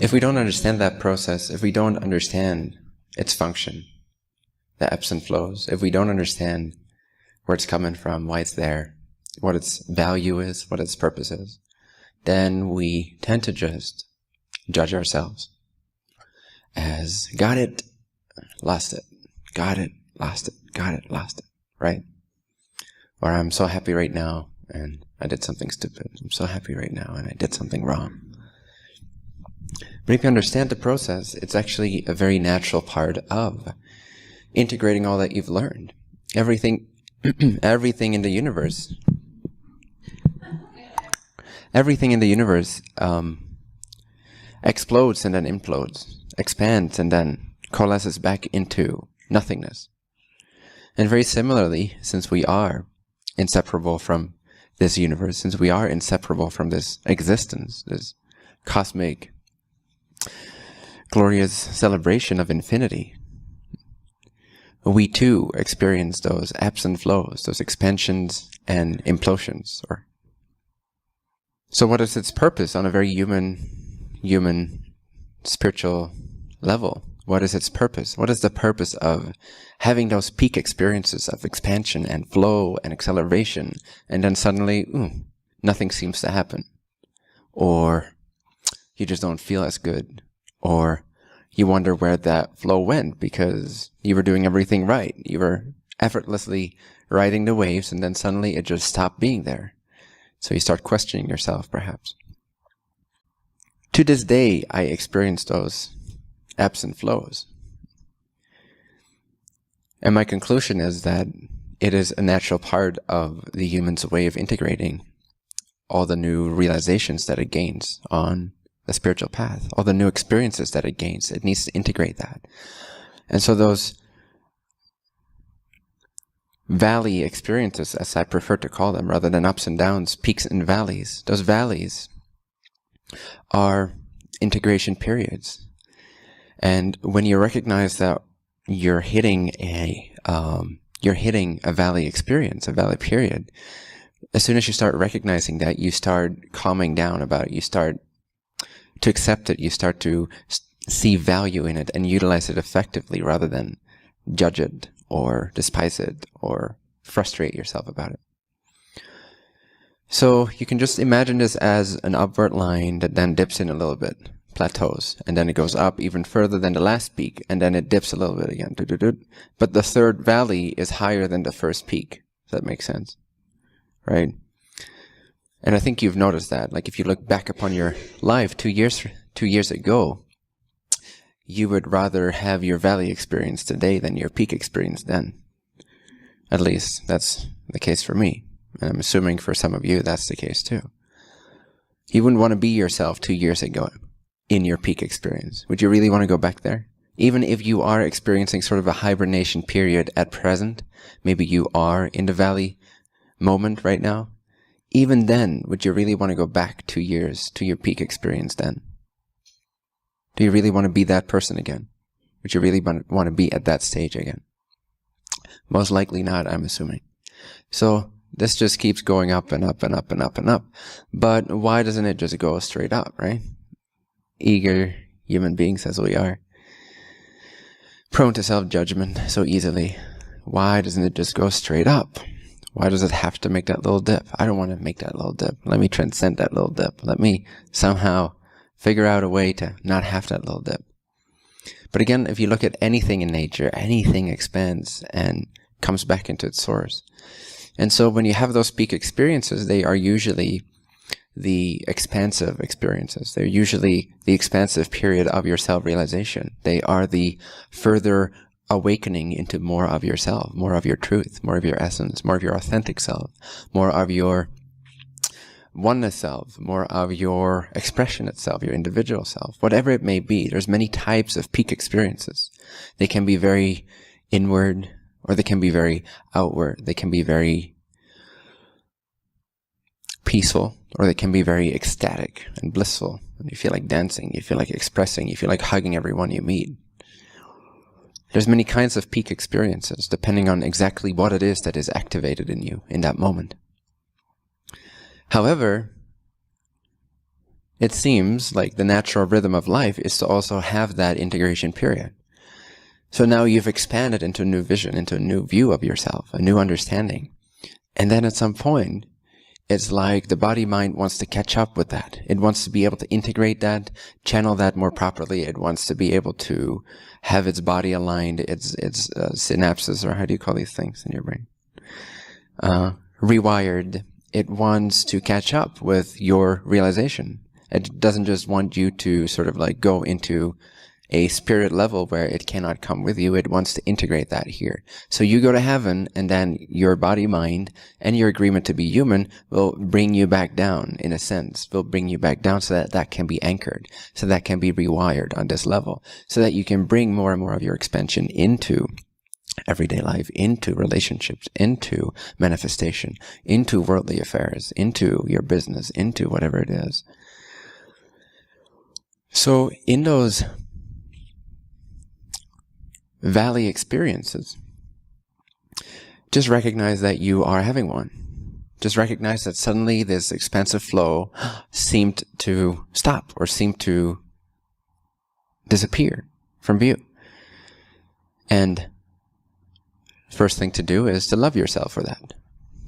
If we don't understand that process, if we don't understand its function, the ebbs and flows, if we don't understand where it's coming from, why it's there, what its value is, what its purpose is, then we tend to just judge ourselves as got it, lost it, got it, lost it, got it, lost it, right? Or I'm so happy right now and I did something stupid. I'm so happy right now and I did something wrong. But if you understand the process, it's actually a very natural part of integrating all that you've learned. Everything in the universe, explodes and then implodes, expands and then coalesces back into nothingness. And very similarly, since we are inseparable from this universe, since we are inseparable from this existence, this cosmic, glorious celebration of infinity, we too experience those ebbs and flows, those expansions and implosions. So what is its purpose on a very human, spiritual level? What is its purpose? What is the purpose of having those peak experiences of expansion and flow and acceleration, and then suddenly, nothing seems to happen? Or you just don't feel as good. Or you wonder where that flow went because you were doing everything right. You were effortlessly riding the waves and then suddenly it just stopped being there. So you start questioning yourself, perhaps. To this day, I experience those ebbs and flows. And my conclusion is that it is a natural part of the human's way of integrating all the new realizations that it gains on the spiritual path, all the new experiences that it gains. It needs to integrate that. And so those valley experiences, as I prefer to call them, rather than ups and downs, peaks and valleys, those valleys are integration periods. And when you recognize that you're hitting a valley experience, a valley period, as soon as you start recognizing that, you start calming down about it, you start to accept it, you start to see value in it and utilize it effectively rather than judge it or despise it or frustrate yourself about it. So you can just imagine this as an upward line that then dips in a little bit, plateaus, and then it goes up even further than the last peak, and then it dips a little bit again. But the third valley is higher than the first peak. Does that make sense? Right? And I think you've noticed that. Like if you look back upon your life 2 years ago, you would rather have your valley experience today than your peak experience then. At least that's the case for me. And I'm assuming for some of you that's the case too. You wouldn't want to be yourself 2 years ago in your peak experience. Would you really want to go back there? Even if you are experiencing sort of a hibernation period at present, maybe you are in the valley moment right now, even then, would you really want to go back 2 years to your peak experience then? Do you really want to be that person again? Would you really want to be at that stage again? Most likely not, I'm assuming. So this just keeps going up and up and up and up and up. But why doesn't it just go straight up, right? Eager human beings as we are, prone to self-judgment so easily. Why doesn't it just go straight up? Why does it have to make that little dip? I don't want to make that little dip. Let me transcend that little dip. Let me somehow figure out a way to not have that little dip. But again, if you look at anything in nature, anything expands and comes back into its source. And so when you have those peak experiences, they are usually the expansive experiences. They're usually the expansive period of your self-realization. They are the further awakening into more of yourself, more of your truth, more of your essence, more of your authentic self, more of your oneness self, more of your expression itself, your individual self, whatever it may be. There's many types of peak experiences. They can be very inward, or they can be very outward. They can be very peaceful, or they can be very ecstatic and blissful. You feel like dancing, you feel like expressing, you feel like hugging everyone you meet. There's many kinds of peak experiences, depending on exactly what it is that is activated in you in that moment. However, it seems like the natural rhythm of life is to also have that integration period. So now you've expanded into a new vision, into a new view of yourself, a new understanding. And then at some point, it's like the body-mind wants to catch up with that. It wants to be able to integrate that, channel that more properly. It wants to be able to have its body aligned, its synapses, or how do you call these things in your brain? Rewired. It wants to catch up with your realization. It doesn't just want you to sort of like go into a spirit level where it cannot come with you. It wants to integrate that here. So you go to heaven, and then your body, mind, and your agreement to be human will bring you back down, in a sense. Will bring you back down so that that can be anchored, so that can be rewired on this level, so that you can bring more and more of your expansion into everyday life, into relationships, into manifestation, into worldly affairs, into your business, into whatever it is. So in those valley experiences, just recognize that you are having one. Just recognize that suddenly this expansive flow seemed to stop or seemed to disappear from view. And first thing to do is to love yourself for that,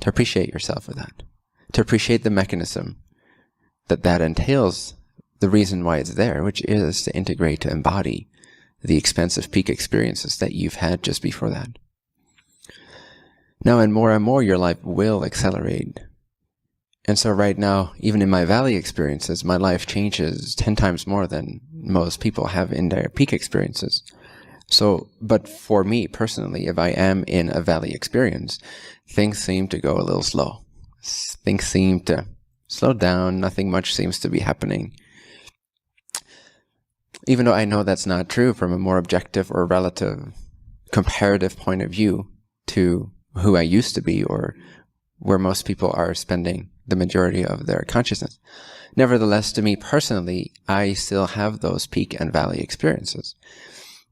to appreciate yourself for that, to appreciate the mechanism that entails, the reason why it's there, which is to integrate, to embody the expansive peak experiences that you've had just before that. Now, and more your life will accelerate. And so right now, even in my valley experiences, my life changes 10 times more than most people have in their peak experiences. So, but for me personally, if I am in a valley experience, things seem to go a little slow. Things seem to slow down. Nothing much seems to be happening. Even though I know that's not true from a more objective or relative comparative point of view to who I used to be, or where most people are spending the majority of their consciousness. Nevertheless, to me personally, I still have those peak and valley experiences.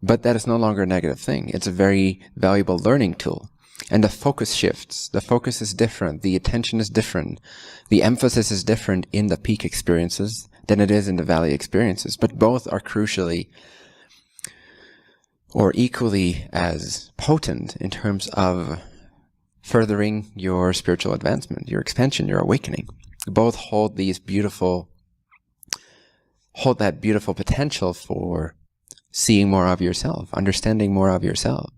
But that is no longer a negative thing. It's a very valuable learning tool. And the focus shifts. The focus is different. The attention is different. The emphasis is different in the peak experiences than it is in the valley experiences. But both are crucially or equally as potent in terms of furthering your spiritual advancement, your expansion, your awakening. Both hold that beautiful potential for seeing more of yourself, understanding more of yourself.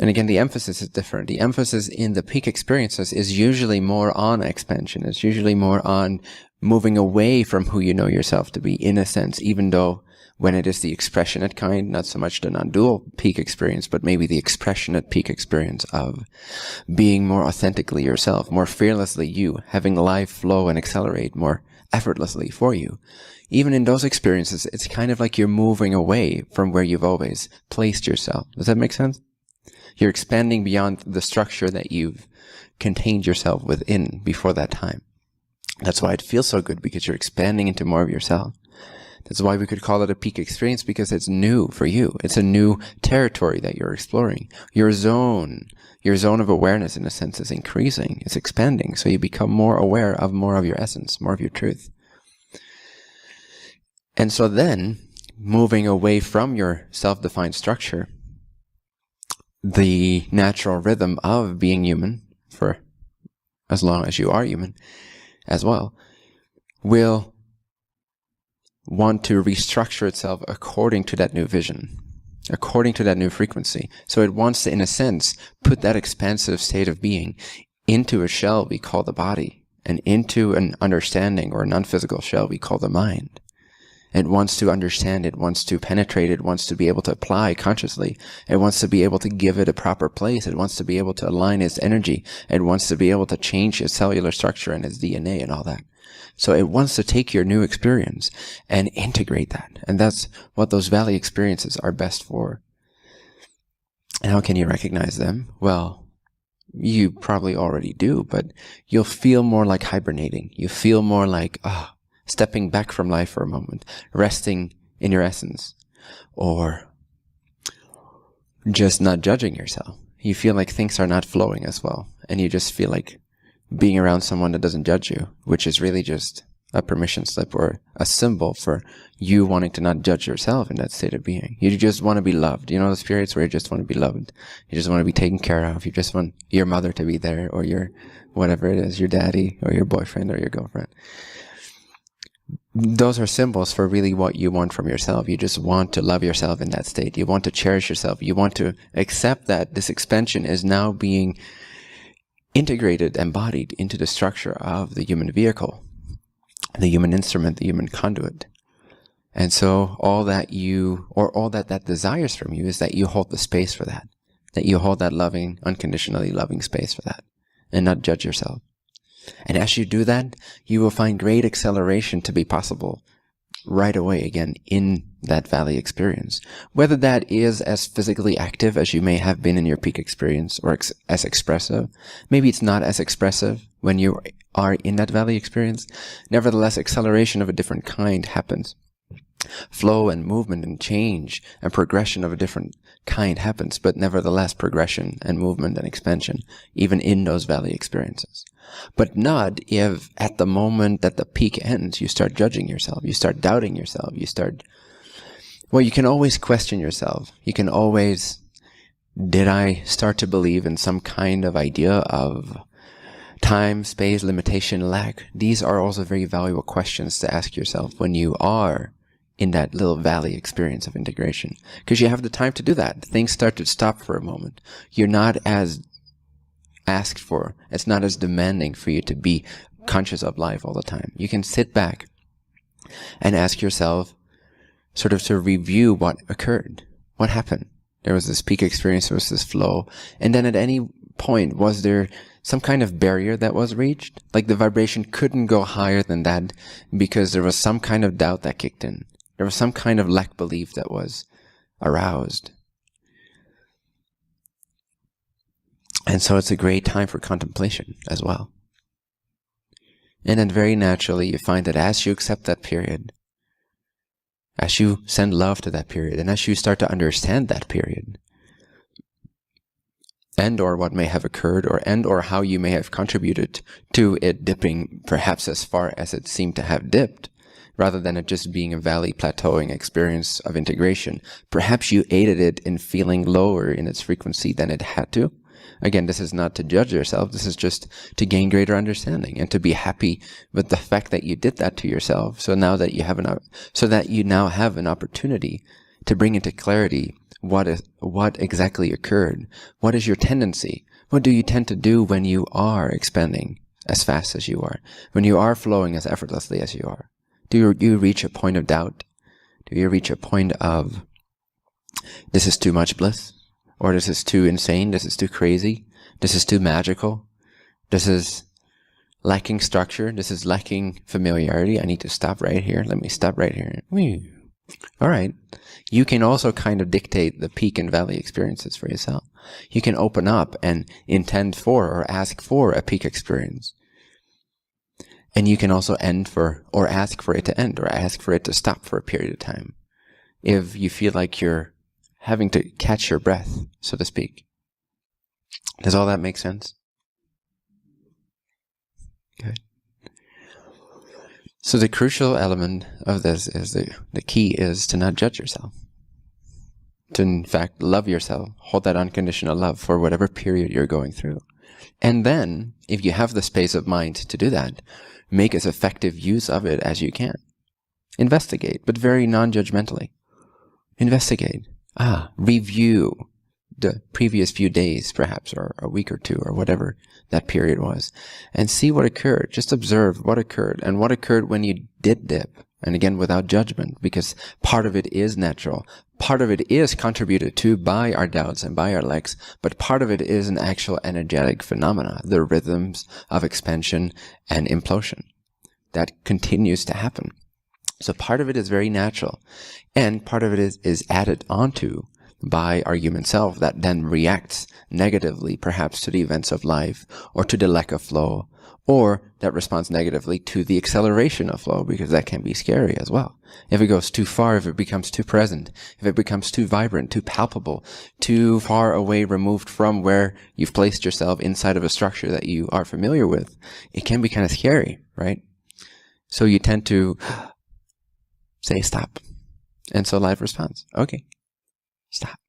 And again, the emphasis is different. The emphasis in the peak experiences is usually more on expansion. It's usually more on moving away from who you know yourself to be, in a sense, even though when it is the expressionate kind, not so much the non-dual peak experience, but maybe the expressionate peak experience of being more authentically yourself, more fearlessly you, having life flow and accelerate more effortlessly for you. Even in those experiences, it's kind of like you're moving away from where you've always placed yourself. Does that make sense? You're expanding beyond the structure that you've contained yourself within before that time. That's why it feels so good, because you're expanding into more of yourself. That's why we could call it a peak experience, because it's new for you. It's a new territory that you're exploring. Your zone of awareness, in a sense, is increasing. It's expanding. So you become more aware of more of your essence, more of your truth. And so then, moving away from your self-defined structure, the natural rhythm of being human, for as long as you are human as well, will want to restructure itself according to that new vision, according to that new frequency. So it wants to, in a sense, put that expansive state of being into a shell we call the body, and into an understanding or non-physical shell we call the mind. It wants to understand, it wants to penetrate, it wants to be able to apply consciously. It wants to be able to give it a proper place. It wants to be able to align its energy. It wants to be able to change its cellular structure and its DNA and all that. So it wants to take your new experience and integrate that. And that's what those valley experiences are best for. And how can you recognize them? Well, you probably already do, but you'll feel more like hibernating. You feel more like, stepping back from life for a moment, resting in your essence, or just not judging yourself. You feel like things are not flowing as well, and you just feel like being around someone that doesn't judge you, which is really just a permission slip or a symbol for you wanting to not judge yourself in that state of being. You just want to be loved. You know those periods where you just want to be loved. You just want to be taken care of. You just want your mother to be there, or your whatever it is, your daddy or your boyfriend or your girlfriend. Those are symbols for really what you want from yourself. You just want to love yourself in that state. You want to cherish yourself. You want to accept that this expansion is now being integrated, embodied into the structure of the human vehicle, the human instrument, the human conduit. And so all that that desires from you is that you hold the space for that you hold that loving, unconditionally loving space for that, and not judge yourself. And as you do that, you will find great acceleration to be possible right away again in that valley experience. Whether that is as physically active as you may have been in your peak experience, or as expressive. Maybe it's not as expressive when you are in that valley experience. Nevertheless, acceleration of a different kind happens. Flow and movement and change and progression of a different kind happens, but nevertheless progression and movement and expansion even in those valley experiences. But not if at the moment that the peak ends you start judging yourself, you start doubting yourself, you can always question yourself. You can always, did I start to believe in some kind of idea of time, space, limitation, lack? These are also very valuable questions to ask yourself when you are in that little valley experience of integration, because you have the time to do that. Things start to stop for a moment. You're not as asked for. It's not as demanding for you to be conscious of life all the time. You can sit back and ask yourself, sort of to review what occurred. What happened? There was this peak experience, there was this flow, and then at any point, was there some kind of barrier that was reached? Like the vibration couldn't go higher than that because there was some kind of doubt that kicked in. There was some kind of lack belief that was aroused. And so it's a great time for contemplation as well. And then very naturally you find that as you accept that period, as you send love to that period, and as you start to understand that period, and or what may have occurred, or how you may have contributed to it dipping perhaps as far as it seemed to have dipped, rather than it just being a valley plateauing experience of integration. Perhaps you aided it in feeling lower in its frequency than it had to. Again, this is not to judge yourself. This is just to gain greater understanding and to be happy with the fact that you did that to yourself. So now that you now have an opportunity to bring into clarity what exactly occurred. What is your tendency? What do you tend to do when you are expanding as fast as you are? When you are flowing as effortlessly as you are? Do you reach a point of doubt? Do you reach a point of, this is too much bliss? Or this is too insane? This is too crazy? This is too magical? This is lacking structure? This is lacking familiarity? I need to stop right here. Let me stop right here. All right. You can also kind of dictate the peak and valley experiences for yourself. You can open up and intend for or ask for a peak experience. And you can also ask for it to end, or ask for it to stop for a period of time, if you feel like you're having to catch your breath, so to speak. Does all that make sense? Good. So the crucial element of this is the key is to not judge yourself. To in fact love yourself, hold that unconditional love for whatever period you're going through. And then, if you have the space of mind to do that, make as effective use of it as you can. Investigate, but very non-judgmentally. Investigate. Review the previous few days, perhaps, or a week or two, or whatever that period was, and see what occurred. Just observe what occurred, and what occurred when you did dip. And again, without judgment, because part of it is natural. Part of it is contributed to by our doubts and by our lacks, but part of it is an actual energetic phenomena, the rhythms of expansion and implosion that continues to happen. So part of it is very natural, and part of it is added onto by our human self that then reacts negatively, perhaps to the events of life, or to the lack of flow, or that responds negatively to the acceleration of flow, because that can be scary as well. If it goes too far, if it becomes too present, if it becomes too vibrant, too palpable, too far away removed from where you've placed yourself inside of a structure that you are familiar with, it can be kind of scary, right? So you tend to say stop. And so life responds, okay, stop.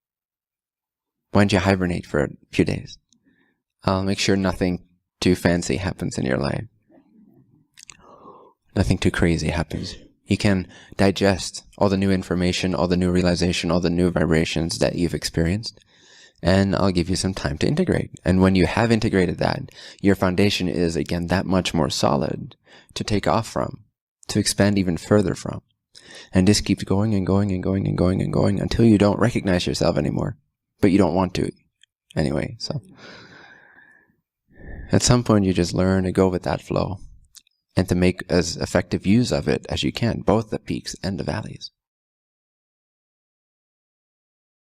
Why don't you hibernate for a few days? I'll make sure nothing too fancy happens in your life. Nothing too crazy happens. You can digest all the new information, all the new realization, all the new vibrations that you've experienced. And I'll give you some time to integrate. And when you have integrated that, your foundation is, again, that much more solid to take off from, to expand even further from. And this keeps going and going and going and going and going until you don't recognize yourself anymore. But you don't want to anyway. So at some point, you just learn to go with that flow and to make as effective use of it as you can, both the peaks and the valleys.